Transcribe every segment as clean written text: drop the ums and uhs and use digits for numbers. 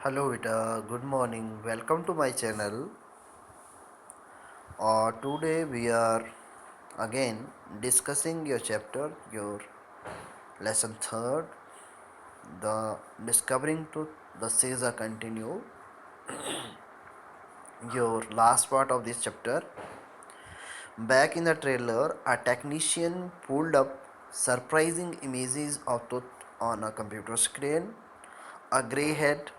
Hello Vita, good morning. Welcome to my channel. Today we are again discussing your chapter, your lesson third, the discovering truth, the Saga continue. Your last part of this chapter. Back in the trailer, a technician pulled up surprising images of truth on a computer screen. A grey head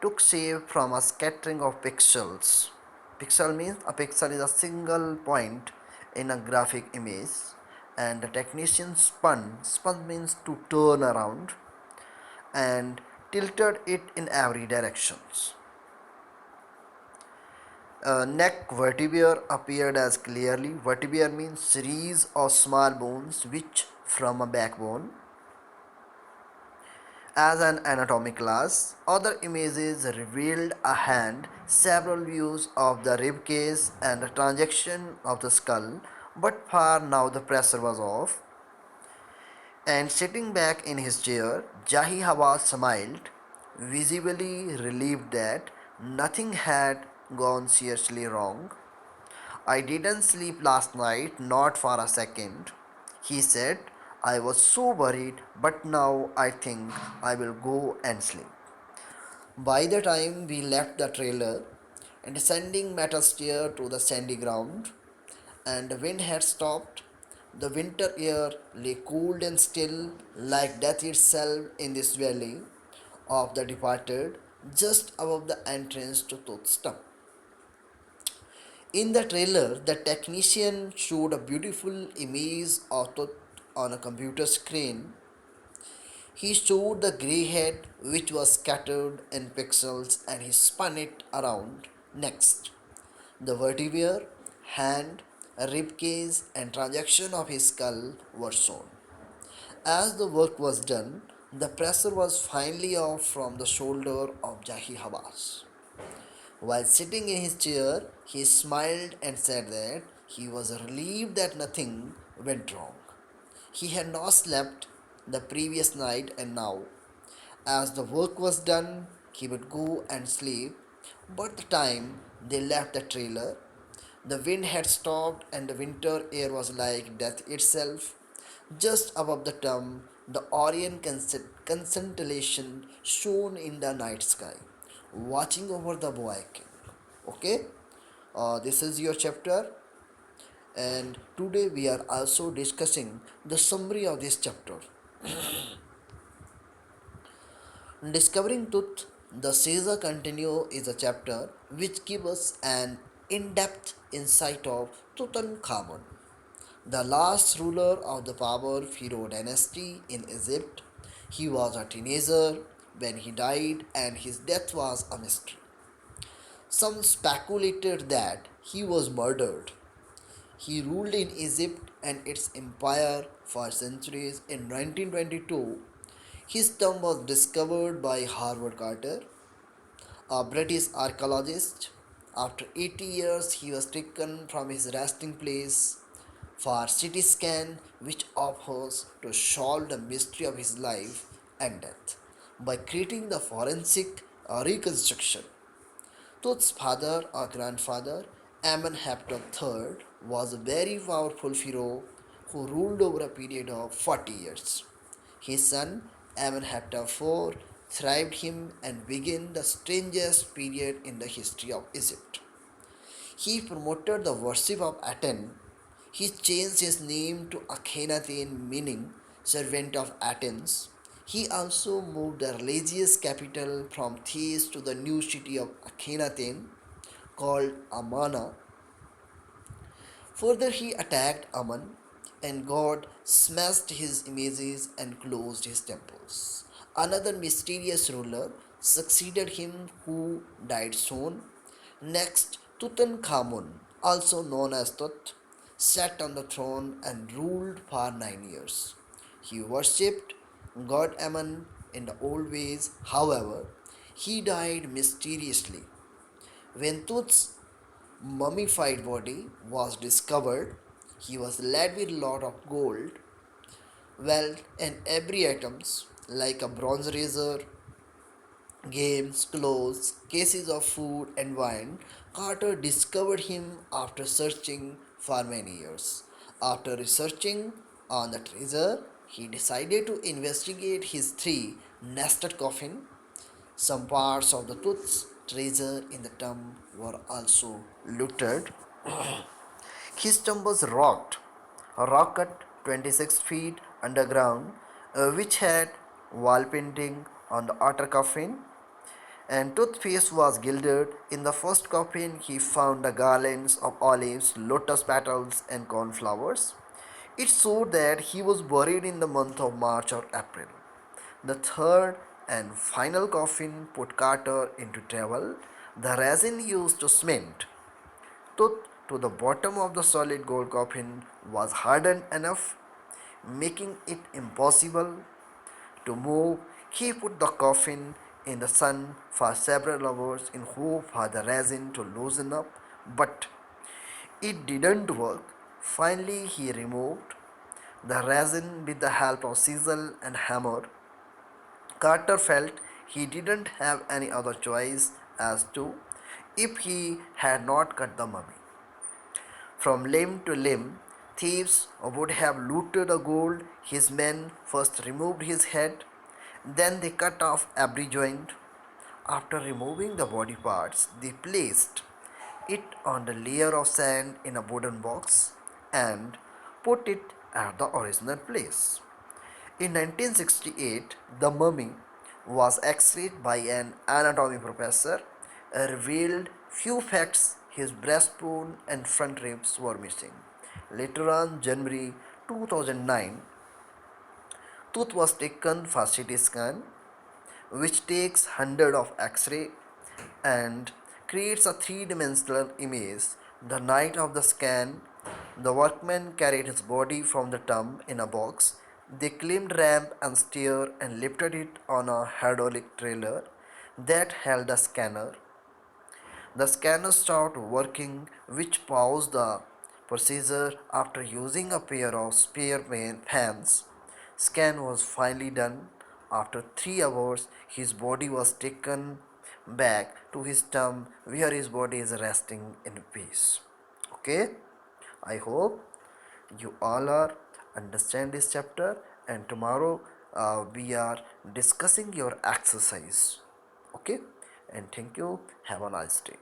took shape from a scattering of pixels. Pixel means a pixel is a single point in a graphic image, and the technician spun. Spun means to turn around and tilted it in every directions. Neck vertebrae appeared as clearly. Vertebrae means series of small bones which from a backbone as an anatomy class. Other images revealed a hand, several views of the rib cage, and the transaction of the skull. But for now, the pressure was off. And sitting back in his chair, Jahi Hawa smiled, visibly relieved that nothing had gone seriously wrong. I didn't sleep last night, not for a second. He said, I was so worried, but now I think I will go and sleep. By the time we left the trailer and descending metal stair to the sandy ground, and the wind had stopped, the winter air lay cold and still like death itself in this valley of the departed, just above the entrance to Toothstump. In the trailer, the technician showed a beautiful image of Tooth on a computer screen. He showed the grey head which was scattered in pixels and he spun it around. Next, the vertebrae, hand, rib cage, and transaction of his skull were shown. As the work was done, the pressure was finally off from the shoulder of Jahi Habas. While sitting in his chair, he smiled and said that he was relieved that nothing went wrong. He had not slept the previous night and now, as the work was done, he would go and sleep. But the time they left the trailer, the wind had stopped and the winter air was like death itself. Just above the tomb, the Orion constellation shone in the night sky, watching over the boy king. Okay, this is your chapter, and today we are also discussing the summary of this chapter. Discovering Truth, the Caesar Continue is a chapter which gives us an in-depth insight of Tutankhamun, the last ruler of the power Pharaoh dynasty in Egypt. He was a teenager when he died and his death was a mystery. Some speculated that he was murdered. He ruled in Egypt and its empire for centuries. In 1922, his tomb was discovered by Howard Carter, a British archaeologist. After 80 years, he was taken from his resting place for CT scan, which offers to solve the mystery of his life and death by creating the forensic reconstruction. Tut's father or grandfather, Amenhotep III, was a very powerful pharaoh who ruled over a period of 40 years. His son, Amenhotep IV, thrived him and began the strangest period in the history of Egypt. He promoted the worship of Aten. He changed his name to Akhenaten, meaning servant of Athens. He also moved the religious capital from Thebes to the new city of Akhenaten called Amana. Further, he attacked Aman, and God smashed his images and closed his temples. Another mysterious ruler succeeded him who died soon. Next, Tutankhamun, also known as Tut, sat on the throne and ruled for 9 years. He worshipped God Ammon in the old ways, however, he died mysteriously. When Tut's mummified body was discovered, he was led with a lot of gold, wealth, and every items like a bronze razor games, clothes, cases of food, and wine, Carter discovered him after searching for many years. After researching on the treasure, he decided to investigate his three nested coffins. Some parts of the tooth's treasure in the tomb were also looted. His tomb was rocked 26 feet underground, which had wall painting on the outer coffin, and toothpaste was gilded. In the first coffin, he found the garlands of olives, lotus petals, and cornflowers. It showed that he was buried in the month of March or April. The third and final coffin put Carter into trouble. The resin used to cement tooth to the bottom of the solid gold coffin was hardened enough, making it impossible to move. He put the coffin in the sun for several hours in hope for the resin to loosen up, but it didn't work. Finally, he removed the resin with the help of chisel and hammer. Carter felt he didn't have any other choice as to if he had not cut the mummy. From limb to limb, thieves would have looted the gold. His men first removed his head, then they cut off every joint. After removing the body parts, they placed it on the layer of sand in a wooden box and put it at the original place. In 1968, the mummy was x-rayed by an anatomy professor, revealed few facts. His breastbone and front ribs were missing. Later on, January 2009, tooth was taken for CT scan, which takes hundred of X-ray and creates a three-dimensional image. The night of the scan, the workmen carried his body from the tomb in a box. They climbed ramp and stair and lifted it on a hydraulic trailer that held the scanner. The scanner stopped working, which paused the procedure after using a pair of spare fans. Scan was finally done. After 3 hours, his body was taken back to his tomb where his body is resting in peace. Okay? I hope you all are understand this chapter, and tomorrow we are discussing your exercise. Okay? And thank you. Have a nice day.